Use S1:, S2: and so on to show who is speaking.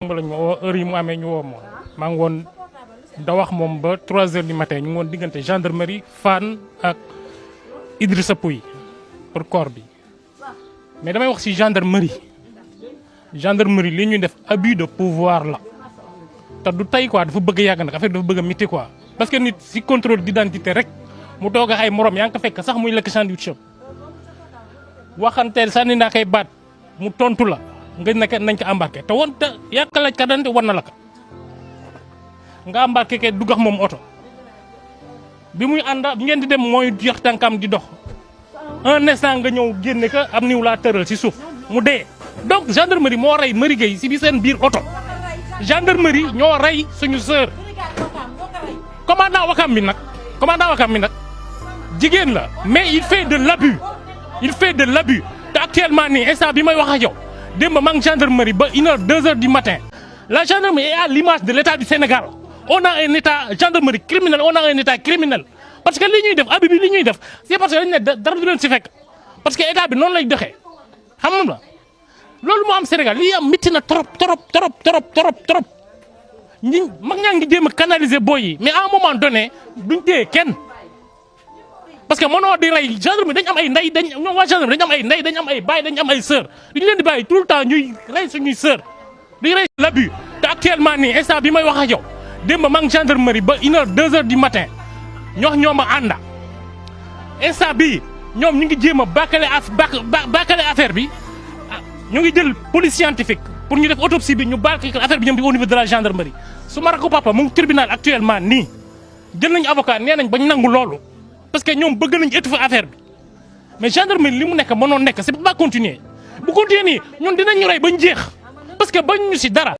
S1: lañ ma woo heure yi mu amee ñu woo ma maa ngi woon da wax moom ba 3 heures du matin ñu ngi woon diggante gendarmerie Fann ak Idrissa Pouye pour corps bi mais damay wax ci gendarmerie li ñuy def abus de pouvoir la te du tey quoi dafa bëgg a yàgg nag affaire dafa bëgg a métti quoi. parce que nit ci contrôle d'identité rek mu toog ay morom yaa ngi ko fekk sax muy lekk sandwich am waxanteel sànni naa koy baat mu tontu la. nga nekk nañ ko embarqué te woon te yàq laaj ka dante war na la ko nga embarqué ke duggax moom oto bi muy ànda bi ngeen di dem mooy jox tànkam di dox un instant nga ñëw génne ko am niw laa tëral ci suuf mu dee. donc gendarmerie moo rey Marie Gueye ci bi seen biir oto gendarmerie ñoo rey suñu sœur commandant Wakam bi nag jigéen la mais il fait de l'abus te actuellement nii instant bi may wax ak yow démb maa ngi gendarmerie ba 1 heure 2 heures du matin la gendarmerie est à l'image de l'état du Sénégal on a un état gendarmerie criminel on a un état criminel parce que li ñuy def abi bi li ñuy def c'est parce que dañu ne dara du leen ci fekk parce que état bi noonu lay doxee xam nga loolu moo am Sénégal lii am métti na trop ñi mag ñaa ngi jéem a canaliser boy yi mais à un moment donné duñ téye kenn parce que mënoo di rey gendarmerie dañ am ay ndey ñoom waa gendarmerie dañ am ay ndey dañ am ay baay dañ am ay sœur duñu leen di bàyyi tout le temps ñuy rey suñuy sœur duñu rey l'abus te actuellement nii instant bi may wax ak yow démb maa ngi gendarmerie ba 1 heure 2 heures du matin ñoo ma ànda instant bi ñoom ñu ngi jéem a bâcler affaire bi ñu ngi jël police scientifique pour ñu def autopsie bi ñu bâcler affaire bi ñoom bi au niveau de la gendarmerie su ma rakku papa mu ngi tribunal actuellement nii jël nañu avocat nee nañ bañ nangu loolu parce que ñoom bëgg nañu étouffer affaire bi mais gendarmerie li mu nekk mënoon nekk c'est pas continuer bu continuer nii ñun dinañu rey bañ jeex parce que bañ ñu ci dara.